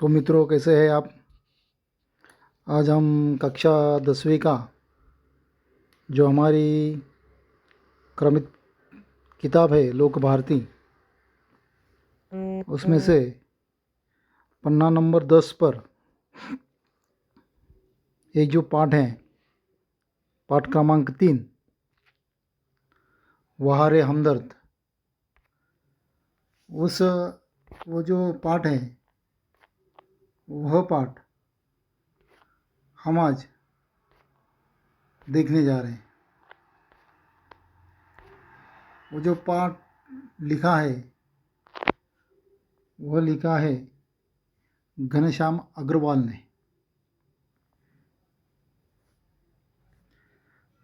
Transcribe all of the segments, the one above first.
तो मित्रों, कैसे हैं आप। आज हम कक्षा 10वीं का जो हमारी क्रमित किताब है लोक भारती, उसमें से पन्ना नंबर 10 पर एक जो पाठ है, पाठ क्रमांक 3, वहारे हमदर्द, उस वो जो पाठ है, वह पाठ हम आज देखने जा रहे हैं। वो जो पाठ लिखा है, वह लिखा है घनश्याम अग्रवाल ने।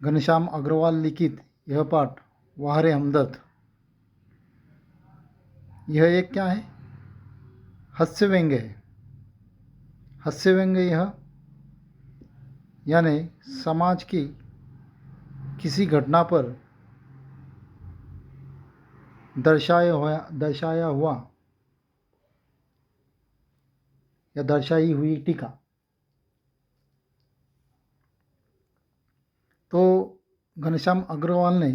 घनश्याम अग्रवाल लिखित यह पाठ वहारे हमदर्द, यह एक क्या है, हास्य व्यंग्य है। हास्य व्यंग्य यह यानी समाज की किसी घटना पर दर्शाया हुआ या दर्शाई हुई टीका। तो घनश्याम अग्रवाल ने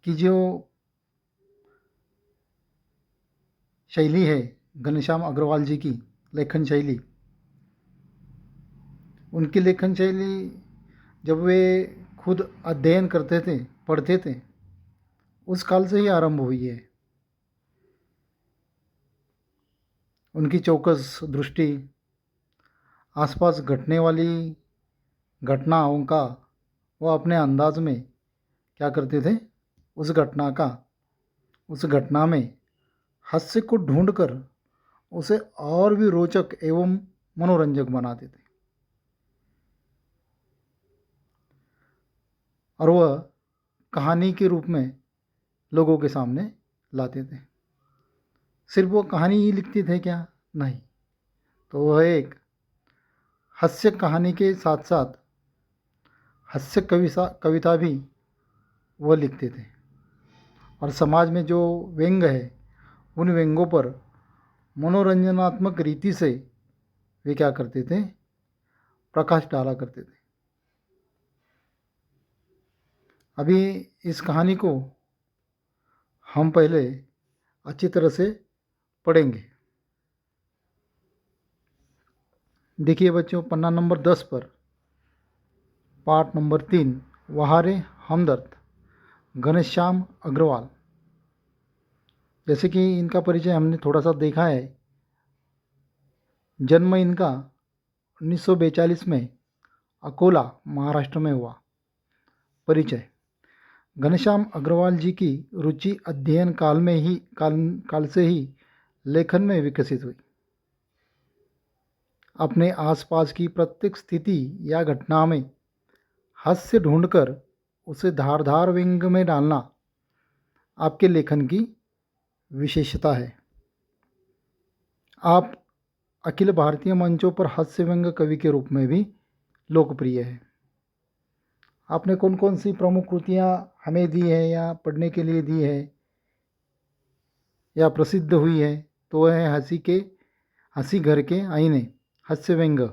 की जो शैली है, घनश्याम अग्रवाल जी की लेखन शैली, उनकी लेखन शैली जब वे खुद अध्ययन करते थे, पढ़ते थे, उस काल से ही आरंभ हुई है। उनकी चौकस दृष्टि, आसपास घटने वाली घटनाओं का वो अपने अंदाज में क्या करते थे, उस घटना में हास्य को ढूंढकर उसे और भी रोचक एवं मनोरंजक बनाते थे। और वह कहानी के रूप में लोगों के सामने लाते थे। सिर्फ वो कहानी ही लिखते थे क्या? नहीं, तो वह एक हास्य कहानी के साथ साथ हास्य कविता भी वह लिखते थे। और समाज में जो व्यंग्य है, उन व्यंग्यों पर मनोरंजनात्मक रीति से वे क्या करते थे, प्रकाश डाला करते थे। अभी इस कहानी को हम पहले अच्छी तरह से पढ़ेंगे। देखिए बच्चों, पन्ना नंबर 10 पर पाठ नंबर 3, वहारे हमदर्द, घनश्याम अग्रवाल। जैसे कि इनका परिचय हमने थोड़ा सा देखा है। जन्म इनका 1942 में अकोला, महाराष्ट्र में हुआ। परिचय: घनश्याम अग्रवाल जी की रुचि अध्ययन काल से ही लेखन में विकसित हुई। अपने आसपास की प्रत्येक स्थिति या घटना में हास्य ढूंढकर उसे धारदार व्यंग्य में डालना आपके लेखन की विशेषता है। आप अखिल भारतीय मंचों पर हास्य व्यंग्य कवि के रूप में भी लोकप्रिय है। आपने कौन कौन सी प्रमुख कृतियाँ हमें दी है या पढ़ने के लिए दी है या प्रसिद्ध हुई है? तो वह है हंसी घर के आईने, हास्य व्यंग्य,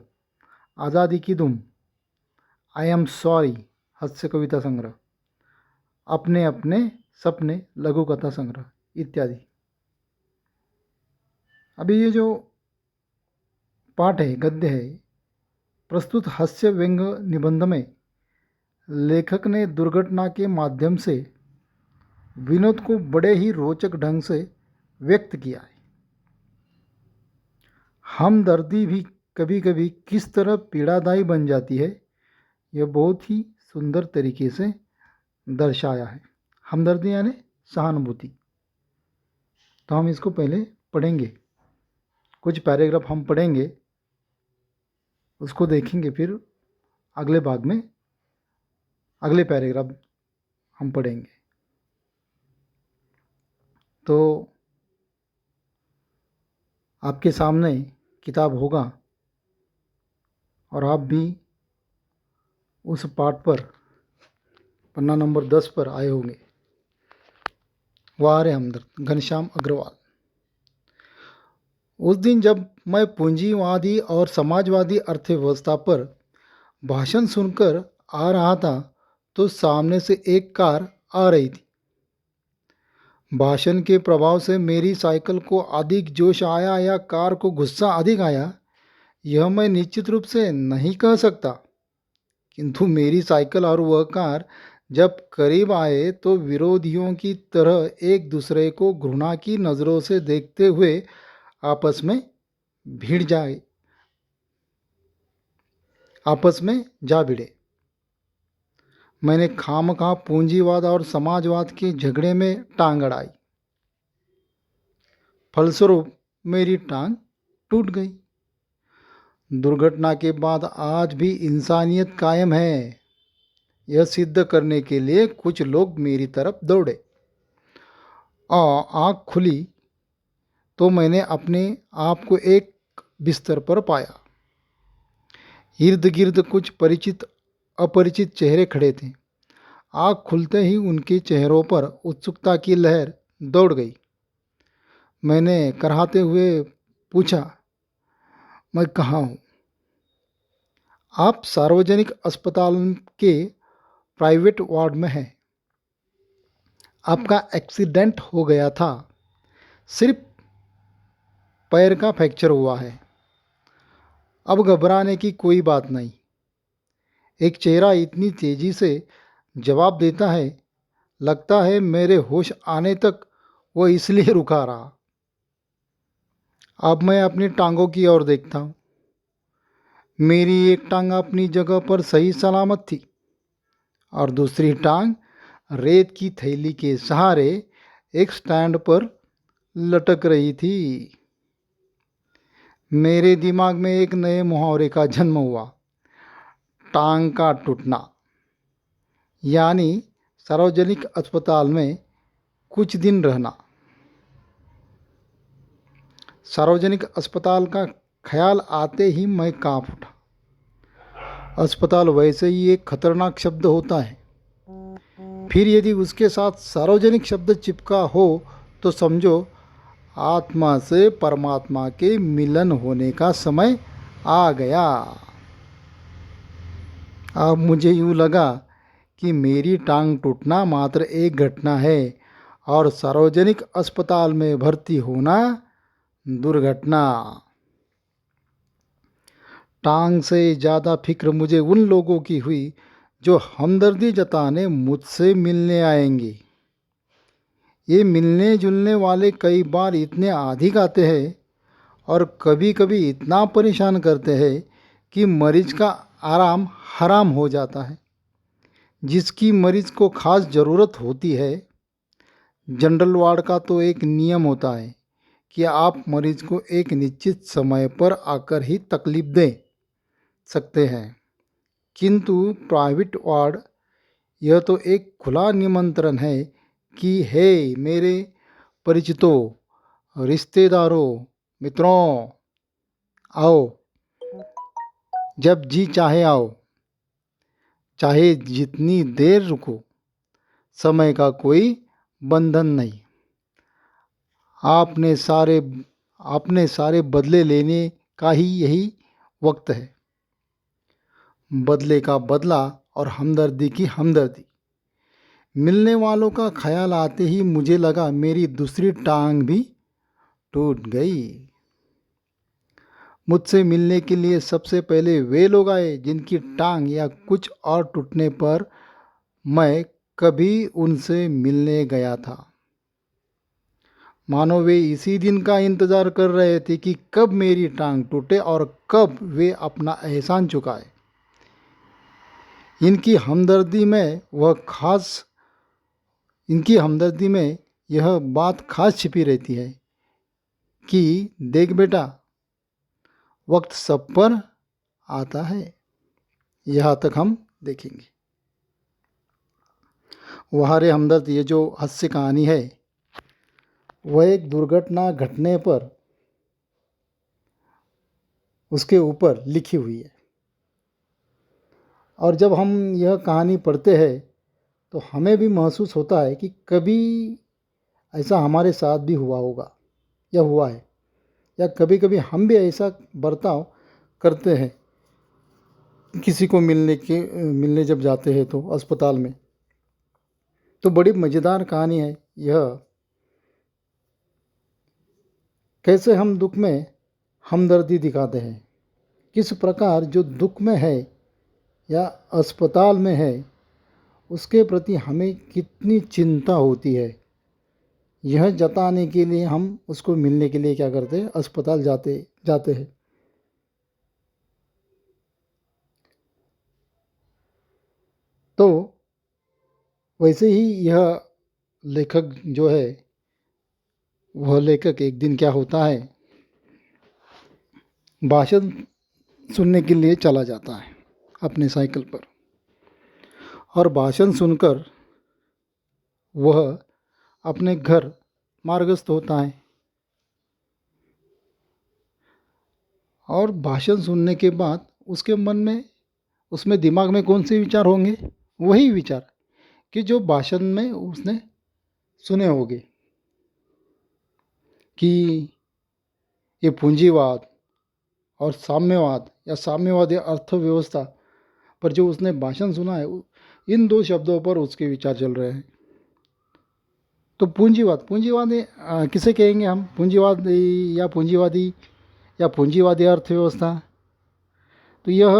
आज़ादी की धूम, आई एम सॉरी हास्य कविता संग्रह, अपने अपने सपने लघु कथा संग्रह इत्यादि। अभी ये जो पाठ है, गद्य है, प्रस्तुत हास्य व्यंग्य निबंध में लेखक ने दुर्घटना के माध्यम से विनोद को बड़े ही रोचक ढंग से व्यक्त किया है। हमदर्दी भी कभी कभी किस तरह पीड़ादायी बन जाती है, यह बहुत ही सुंदर तरीके से दर्शाया है। हमदर्दी यानी सहानुभूति। तो हम इसको पहले पढ़ेंगे, कुछ पैराग्राफ हम पढ़ेंगे, उसको देखेंगे, फिर अगले भाग में अगले पैराग्राफ हम पढ़ेंगे। तो आपके सामने किताब होगा और आप भी उस पाठ पर पन्ना नंबर 10 पर आए होंगे। वारे हमदर्द, घनश्याम अग्रवाल। उस दिन जब मैं पूंजीवादी और समाजवादी अर्थव्यवस्था पर भाषण सुनकर आ रहा था तो सामने से एक कार आ रही थी। भाषण के प्रभाव से मेरी साइकिल को अधिक जोश आया या कार को गुस्सा अधिक आया, यह मैं निश्चित रूप से नहीं कह सकता। किंतु मेरी साइकिल और वह कार जब करीब आए तो विरोधियों की तरह एक दूसरे को घृणा की नज़रों से देखते हुए आपस में भिड़ जाए आपस में जा भिड़े। मैंने खामखा पूंजीवाद और समाजवाद के झगड़े में टांग अड़ाई। फलस्वरूप मेरी टांग टूट गई। दुर्घटना के बाद आज भी इंसानियत कायम है, यह सिद्ध करने के लिए कुछ लोग मेरी तरफ दौड़े। आँख खुली तो मैंने अपने आप को एक बिस्तर पर पाया। इर्द गिर्द कुछ परिचित अपरिचित चेहरे खड़े थे। आँख खुलते ही उनके चेहरों पर उत्सुकता की लहर दौड़ गई। मैंने कराहते हुए पूछा, मैं कहाँ हूँ? आप सार्वजनिक अस्पताल के प्राइवेट वार्ड में हैं। आपका एक्सीडेंट हो गया था, सिर्फ पैर का फ्रैक्चर हुआ है। अब घबराने की कोई बात नहीं। एक चेहरा इतनी तेजी से जवाब देता है, लगता है मेरे होश आने तक वो इसलिए रुका रहा। अब मैं अपनी टांगों की ओर देखता हूँ। मेरी एक टांग अपनी जगह पर सही सलामत थी और दूसरी टांग रेत की थैली के सहारे एक स्टैंड पर लटक रही थी। मेरे दिमाग में एक नए मुहावरे का जन्म हुआ, टांग का टूटना। यानी सार्वजनिक अस्पताल में कुछ दिन रहना। सार्वजनिक अस्पताल का ख्याल आते ही मैं कांप उठा। अस्पताल वैसे ही एक खतरनाक शब्द होता है, फिर यदि उसके साथ सार्वजनिक शब्द चिपका हो तो समझो आत्मा से परमात्मा के मिलन होने का समय आ गया। अब मुझे यूँ लगा कि मेरी टांग टूटना मात्र एक घटना है और सार्वजनिक अस्पताल में भर्ती होना दुर्घटना। टांग से ज़्यादा फिक्र मुझे उन लोगों की हुई जो हमदर्दी जताने मुझसे मिलने आएंगे। ये मिलने जुलने वाले कई बार इतने अधिक आते हैं और कभी कभी इतना परेशान करते हैं कि मरीज का आराम हराम हो जाता है। जिसकी मरीज को खास ज़रूरत होती है। जनरल वार्ड का तो एक नियम होता है कि आप मरीज को एक निश्चित समय पर आकर ही तकलीफ दे सकते हैं, किंतु प्राइवेट वार्ड यह तो एक खुला निमंत्रण है कि हे मेरे परिचितों, रिश्तेदारों, मित्रों, आओ, जब जी चाहे आओ, चाहे जितनी देर रुको, समय का कोई बंधन नहीं। आपने सारे बदले लेने का ही यही वक्त है। बदले का बदला और हमदर्दी की हमदर्दी। मिलने वालों का ख्याल आते ही मुझे लगा मेरी दूसरी टांग भी टूट गई। मुझसे मिलने के लिए सबसे पहले वे लोग आए जिनकी टांग या कुछ और टूटने पर मैं कभी उनसे मिलने गया था। मानो वे इसी दिन का इंतज़ार कर रहे थे कि कब मेरी टांग टूटे और कब वे अपना एहसान चुकाए। इनकी हमदर्दी में यह बात खास छिपी रहती है कि देख बेटा, वक्त सब पर आता है। यहाँ तक हम देखेंगे। वह रे हमदर्द, ये जो हास्य कहानी है वह एक दुर्घटना घटने पर उसके ऊपर लिखी हुई है। और जब हम यह कहानी पढ़ते हैं तो हमें भी महसूस होता है कि कभी ऐसा हमारे साथ भी हुआ होगा या हुआ है। या कभी कभी हम भी ऐसा बर्ताव करते हैं किसी को मिलने जब जाते हैं तो अस्पताल में। तो बड़ी मज़ेदार कहानी है यह, कैसे हम दुख में हमदर्दी दिखाते हैं, किस प्रकार जो दुख में है या अस्पताल में है उसके प्रति हमें कितनी चिंता होती है, यह जताने के लिए हम उसको मिलने के लिए क्या करते हैं, अस्पताल जाते हैं। तो वैसे ही यह लेखक जो है, वह लेखक एक दिन क्या होता है, भाषण सुनने के लिए चला जाता है अपने साइकिल पर, और भाषण सुनकर वह अपने घर मार्गस्थ होता है। और भाषण सुनने के बाद उसके मन में, उसमें दिमाग में कौन से विचार होंगे, वही विचार कि जो भाषण में उसने सुने होंगे, कि ये पूंजीवाद और साम्यवाद या साम्यवादी अर्थव्यवस्था पर जो उसने भाषण सुना है, इन दो शब्दों पर उसके विचार चल रहे हैं। तो पूंजीवाद पूंजीवाद किसे कहेंगे हम, पूंजीवाद या पूंजीवादी अर्थव्यवस्था। तो यह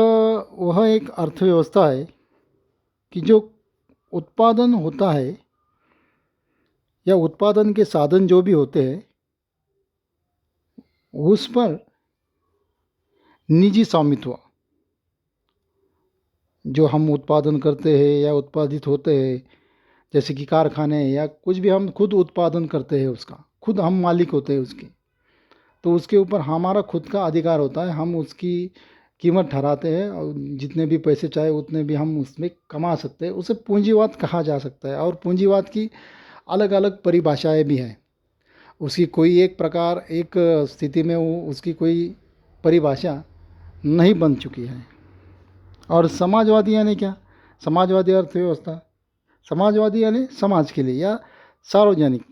वह एक अर्थव्यवस्था है कि जो उत्पादन होता है या उत्पादन के साधन जो भी होते हैं उस पर निजी स्वामित्व, जो हम उत्पादन करते हैं या उत्पादित होते हैं, जैसे कि कारखाने या कुछ भी हम खुद उत्पादन करते हैं, उसका खुद हम मालिक होते हैं उसके, तो उसके ऊपर हमारा खुद का अधिकार होता है। हम उसकी कीमत ठहराते हैं और जितने भी पैसे चाहे उतने भी हम उसमें कमा सकते हैं, उसे पूंजीवाद कहा जा सकता है। और पूंजीवाद की अलग अलग परिभाषाएं भी हैं, उसकी कोई एक प्रकार एक स्थिति में उसकी कोई परिभाषा नहीं बन चुकी है। और समाजवादी यानी क्या, समाजवादी अर्थव्यवस्था, समाजवादी यानी समाज के लिए या सार्वजनिक,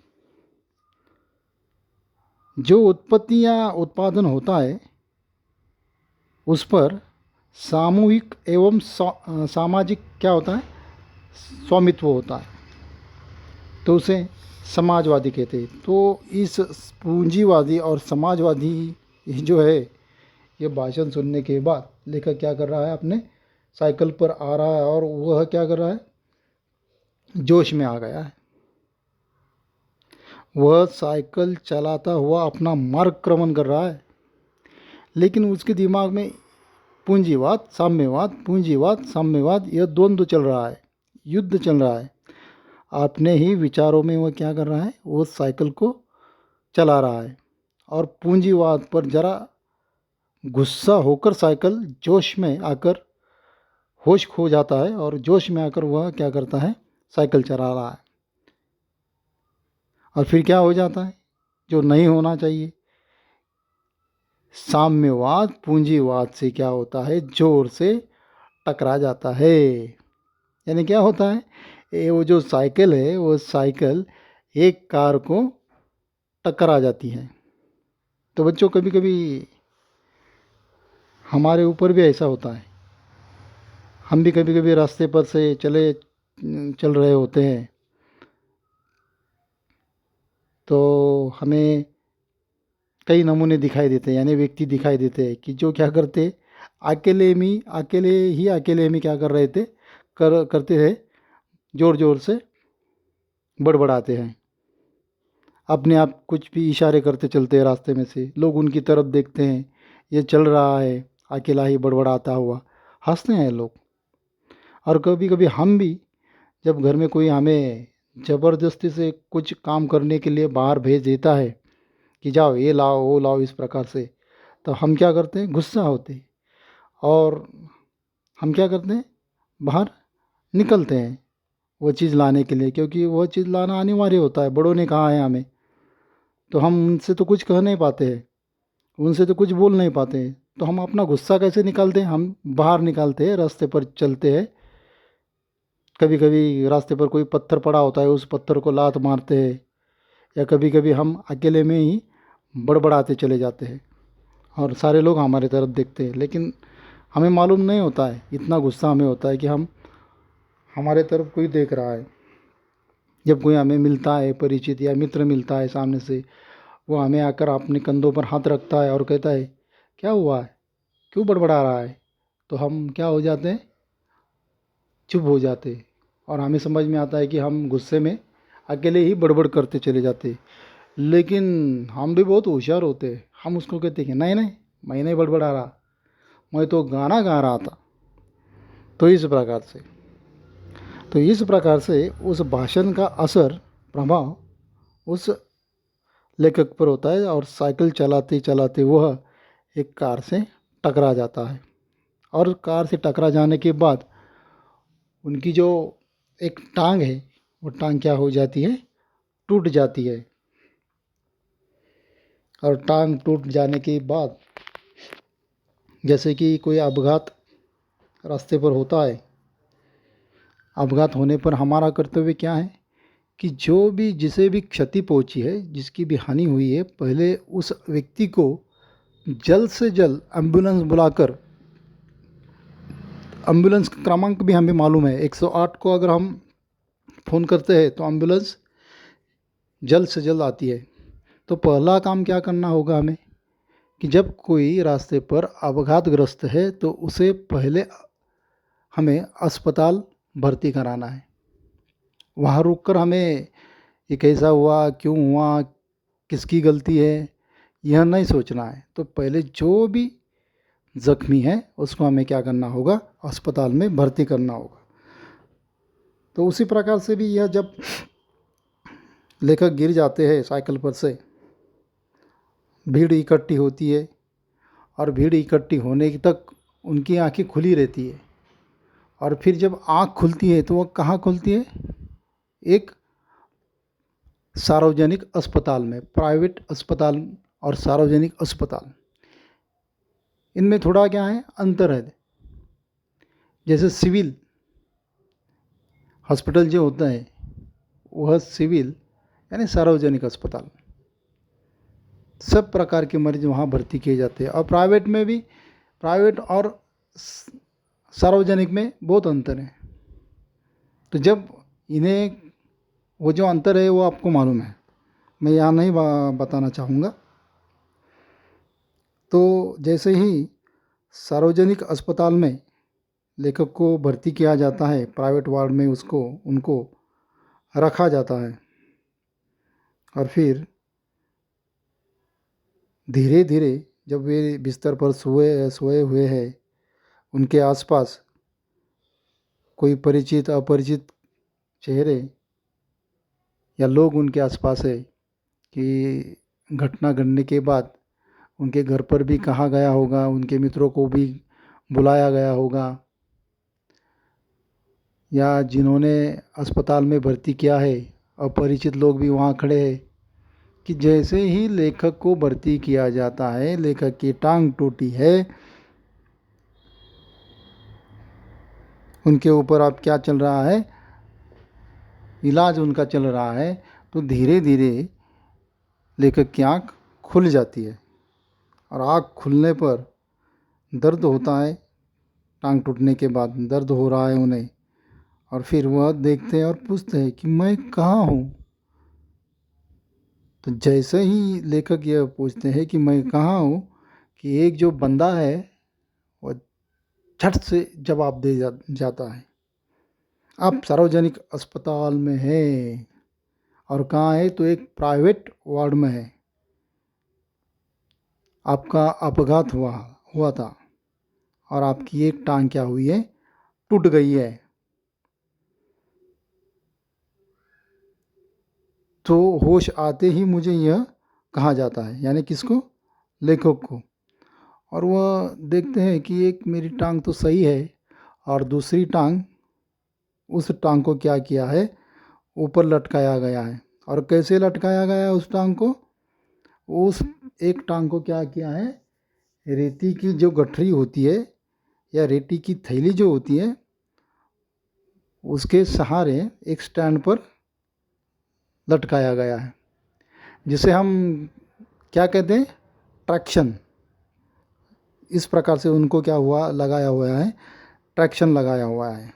जो उत्पत्ति या उत्पादन होता है उस पर सामूहिक एवं सामाजिक क्या होता है, स्वामित्व होता है, तो उसे समाजवादी कहते हैं। तो इस पूंजीवादी और समाजवादी जो है, ये भाषण सुनने के बाद लेखक क्या कर रहा है, अपने साइकिल पर आ रहा है और वह क्या कर रहा है, जोश में आ गया है। वह साइकिल चलाता हुआ अपना मार्ग क्रमण कर रहा है, लेकिन उसके दिमाग में पूंजीवाद साम्यवाद, पूंजीवाद साम्यवाद, यह द्वंद्व चल रहा है, युद्ध चल रहा है। अपने ही विचारों में वह क्या कर रहा है, वो साइकिल को चला रहा है और पूंजीवाद पर जरा गुस्सा होकर साइकिल जोश में आकर होश खो जाता है, और जोश में आकर वह क्या करता है, साइकिल चला रहा है। और फिर क्या हो जाता है, जो नहीं होना चाहिए, साम्यवाद पूंजीवाद से क्या होता है, जोर से टकरा जाता है। यानी क्या होता है, वो जो साइकिल है, वो साइकिल एक कार को टक्कर जाती है। तो बच्चों, कभी कभी हमारे ऊपर भी ऐसा होता है, हम भी कभी कभी रास्ते पर से चल रहे होते हैं, तो हमें कई नमूने दिखाई देते हैं, यानी व्यक्ति दिखाई देते हैं कि जो क्या करते, अकेले में क्या कर रहे थे, करते थे, ज़ोर ज़ोर से बड़बड़ाते हैं, अपने आप कुछ भी इशारे करते चलते हैं रास्ते में से, लोग उनकी तरफ देखते हैं, ये चल रहा है अकेला ही बड़बड़ाता हुआ, हंसते हैं लोग। और कभी कभी हम भी, जब घर में कोई हमें ज़बरदस्ती से कुछ काम करने के लिए बाहर भेज देता है कि जाओ ये लाओ वो लाओ इस प्रकार से, तो हम क्या करते हैं, गुस्सा होते हैं और हम क्या करते हैं, बाहर निकलते हैं वो चीज़ लाने के लिए, क्योंकि वो चीज़ लाना अनिवार्य होता है, बड़ों ने कहा है हमें, तो हम उनसे तो कुछ कह नहीं पाते हैं, उनसे तो कुछ बोल नहीं पाते हैं। तो हम अपना गुस्सा कैसे निकालते हैं, हम बाहर निकालते हैं, रास्ते पर चलते हैं, कभी कभी रास्ते पर कोई पत्थर पड़ा होता है, उस पत्थर को लात मारते हैं, या कभी कभी हम अकेले में ही बड़बड़ाते चले जाते हैं और सारे लोग हमारी तरफ देखते हैं, लेकिन हमें मालूम नहीं होता है, इतना गुस्सा हमें होता है कि हमारे तरफ कोई देख रहा है। जब कोई हमें मिलता है, परिचित या मित्र मिलता है सामने से, वो हमें आकर अपने कंधों पर हाथ रखता है और कहता है क्या हुआ है, क्यों बड़बड़ा रहा है, तो हम क्या हो जाते हैं, चुप हो जाते हैं। और हमें समझ में आता है कि हम गुस्से में अकेले ही बड़बड़ करते चले जाते हैं। लेकिन हम भी बहुत होशियार होते हैं, हम उसको कहते हैं कि नहीं नहीं, मैं नहीं बड़बड़ा रहा, मैं तो गाना गा रहा था। तो इस प्रकार से उस भाषण का असर, प्रभाव उस लेखक पर होता है, और साइकिल चलाते चलाते वह एक कार से टकरा जाता है। और कार से टकरा जाने के बाद उनकी जो एक टांग है, वो टांग क्या हो जाती है, टूट जाती है। और टांग टूट जाने के बाद जैसे कि कोई अपघात रास्ते पर होता है, अपघात होने पर हमारा कर्तव्य क्या है कि जो भी जिसे भी क्षति पहुंची है, जिसकी भी हानि हुई है, पहले उस व्यक्ति को जल्द से जल्द एम्बुलेंस बुलाकर, एम्बुलेंस का क्रमांक भी हमें मालूम है, 108 को अगर हम फ़ोन करते हैं तो एम्बुलेंस जल्द से जल्द आती है। तो पहला काम क्या करना होगा हमें कि जब कोई रास्ते पर अपघातग्रस्त है तो उसे पहले हमें अस्पताल भर्ती कराना है। वहाँ रुककर हमें ये कैसा हुआ, क्यों हुआ, किसकी गलती है, यह नहीं सोचना है। तो पहले जो भी ज़ख्मी है उसको हमें क्या करना होगा, अस्पताल में भर्ती करना होगा। तो उसी प्रकार से भी यह जब लेखक गिर जाते हैं साइकिल पर से, भीड़ इकट्ठी होती है और भीड़ इकट्ठी होने तक उनकी आंखें खुली रहती है। और फिर जब आँख खुलती है तो वह कहाँ खुलती है, एक सार्वजनिक अस्पताल में। प्राइवेट अस्पताल और सार्वजनिक अस्पताल, इनमें थोड़ा क्या है, अंतर है। जैसे सिविल हॉस्पिटल जो होता है वह सिविल यानी सार्वजनिक अस्पताल, सब प्रकार के मरीज वहाँ भर्ती किए जाते हैं। और प्राइवेट में भी, प्राइवेट और सार्वजनिक में बहुत अंतर है। तो जब इन्हें वो जो अंतर है वो आपको मालूम है, मैं यहाँ नहीं बताना चाहूँगा। तो जैसे ही सार्वजनिक अस्पताल में लेखक को भर्ती किया जाता है, प्राइवेट वार्ड में उनको रखा जाता है। और फिर धीरे धीरे जब वे बिस्तर पर सोए हुए हैं, उनके आसपास कोई परिचित अपरिचित चेहरे या लोग उनके आसपास है कि घटना घटने के बाद उनके घर पर भी कहा गया होगा, उनके मित्रों को भी बुलाया गया होगा, या जिन्होंने अस्पताल में भर्ती किया है अपरिचित लोग भी वहाँ खड़े हैं कि जैसे ही लेखक को भर्ती किया जाता है, लेखक की टांग टूटी है, उनके ऊपर अब क्या चल रहा है, इलाज उनका चल रहा है, तो धीरे धीरे लेखक की आँख खुल जाती है। और आँख खुलने पर दर्द होता है, टांग टूटने के बाद दर्द हो रहा है उन्हें। और फिर वह देखते हैं और पूछते हैं कि मैं कहाँ हूँ। तो जैसे ही लेखक यह पूछते हैं कि मैं कहाँ हूँ, कि एक जो बंदा है वह झट से जवाब दे जाता है, आप सार्वजनिक अस्पताल में हैं। और कहाँ है, तो एक प्राइवेट वार्ड में है, आपका अपघात हुआ था और आपकी एक टांग क्या हुई है, टूट गई है। तो होश आते ही मुझे यह कहा जाता है, यानी किसको, लेखक को। और वह देखते हैं कि एक मेरी टांग तो सही है और दूसरी टांग, उस टांग को क्या किया है, ऊपर लटकाया गया है। और कैसे लटकाया गया है उस टांग को, उस एक टांग को क्या किया है, रेती की जो गठरी होती है या रेती की थैली जो होती है, उसके सहारे एक स्टैंड पर लटकाया गया है, जिसे हम क्या कहते हैं, ट्रैक्शन। इस प्रकार से उनको क्या हुआ, लगाया हुआ है, ट्रैक्शन लगाया हुआ है।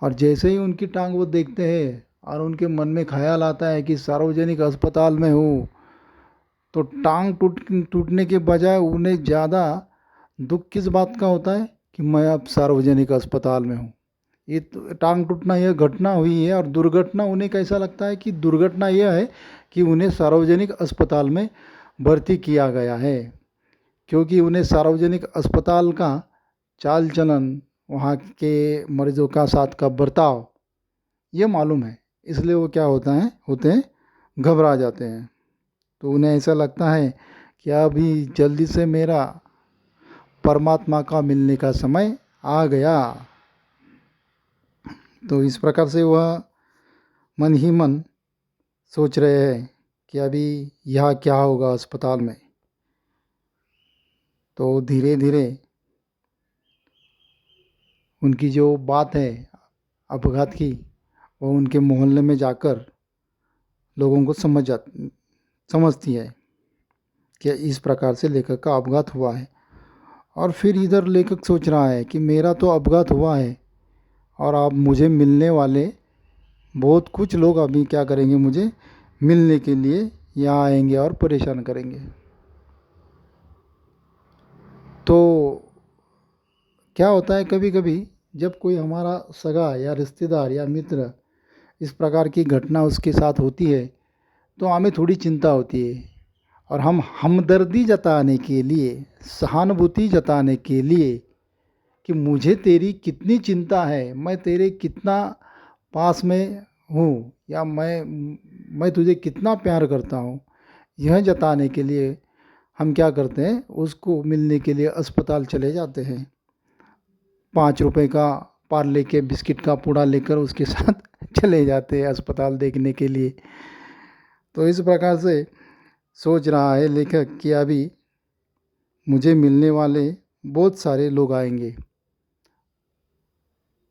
और जैसे ही उनकी टांग वो देखते हैं और उनके मन में ख्याल आता है कि सार्वजनिक अस्पताल में हूँ, तो टांग टूटने के बजाय उन्हें ज़्यादा दुख किस बात का होता है कि मैं अब सार्वजनिक अस्पताल में हूँ। ये टांग टूटना यह घटना हुई है, और दुर्घटना उन्हें कैसा लगता है कि दुर्घटना यह है कि उन्हें सार्वजनिक अस्पताल में भर्ती किया गया है, क्योंकि उन्हें सार्वजनिक अस्पताल का चाल चलन, वहाँ के मरीजों का साथ का बर्ताव ये मालूम है। इसलिए वो क्या होते हैं, घबरा जाते हैं। तो उन्हें ऐसा लगता है कि अभी जल्दी से मेरा परमात्मा का मिलने का समय आ गया। तो इस प्रकार से वह मन ही मन सोच रहे हैं कि अभी यहाँ क्या होगा अस्पताल में। तो धीरे धीरे उनकी जो बात है अपघात की, वो उनके मोहल्ले में जाकर लोगों को समझती है कि इस प्रकार से लेखक का अपघात हुआ है। और फिर इधर लेखक सोच रहा है कि मेरा तो अपघात हुआ है, और अब मुझे मिलने वाले बहुत कुछ लोग अभी क्या करेंगे, मुझे मिलने के लिए यहाँ आएंगे और परेशान करेंगे। तो क्या होता है, कभी कभी जब कोई हमारा सगा या रिश्तेदार या मित्र इस प्रकार की घटना उसके साथ होती है, तो हमें थोड़ी चिंता होती है, और हम हमदर्दी जताने के लिए, सहानुभूति जताने के लिए कि मुझे तेरी कितनी चिंता है, मैं तेरे कितना पास में हूँ, या मैं तुझे कितना प्यार करता हूँ, यह जताने के लिए हम क्या करते हैं, उसको मिलने के लिए अस्पताल चले जाते हैं। 5 रुपए का पार्ले के बिस्किट का पूड़ा लेकर उसके साथ चले जाते हैं अस्पताल देखने के लिए। तो इस प्रकार से सोच रहा है लेखक कि अभी मुझे मिलने वाले बहुत सारे लोग आएंगे,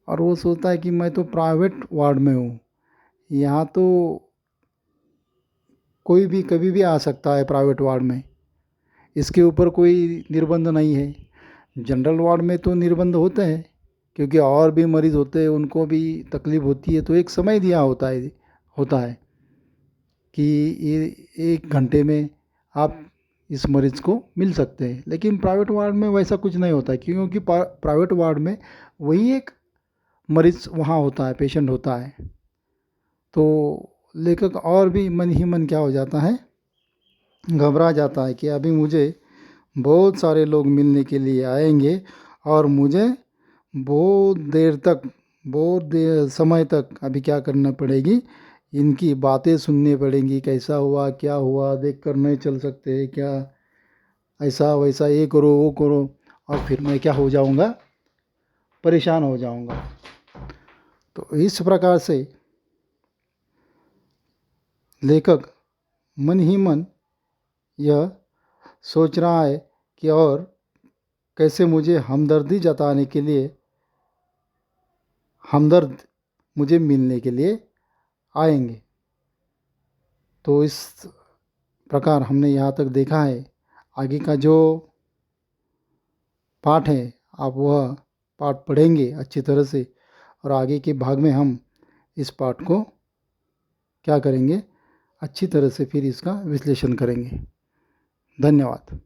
और वो सोचता है कि मैं तो प्राइवेट वार्ड में हूँ, यहाँ तो कोई भी कभी भी आ सकता है प्राइवेट वार्ड में, इसके ऊपर कोई निर्बंध नहीं है। जनरल वार्ड में तो निर्बंध होते हैं, क्योंकि और भी मरीज़ होते हैं, उनको भी तकलीफ़ होती है, तो एक समय दिया होता है कि ये 1 घंटे में आप इस मरीज़ को मिल सकते हैं। लेकिन प्राइवेट वार्ड में वैसा कुछ नहीं होता है, क्योंकि प्राइवेट वार्ड में वही एक मरीज़ वहाँ होता है, पेशेंट होता है। तो लेखक और भी मन ही मन क्या हो जाता है, घबरा जाता है कि अभी मुझे बहुत सारे लोग मिलने के लिए आएंगे, और मुझे बहुत देर समय तक अभी क्या करना पड़ेगी, इनकी बातें सुननी पड़ेंगी, कैसा हुआ क्या हुआ देख कर नहीं चल सकते क्या, ऐसा वैसा ये करो वो करो, और फिर मैं क्या हो जाऊंगा, परेशान हो जाऊंगा। तो इस प्रकार से लेखक मन ही मन यह सोच रहा है कि और कैसे मुझे हमदर्दी जताने के लिए हमदर्द मुझे मिलने के लिए आएंगे। तो इस प्रकार हमने यहाँ तक देखा है। आगे का जो पाठ है आप वह पाठ पढ़ेंगे अच्छी तरह से, और आगे के भाग में हम इस पाठ को क्या करेंगे, अच्छी तरह से फिर इसका विश्लेषण करेंगे। धन्यवाद।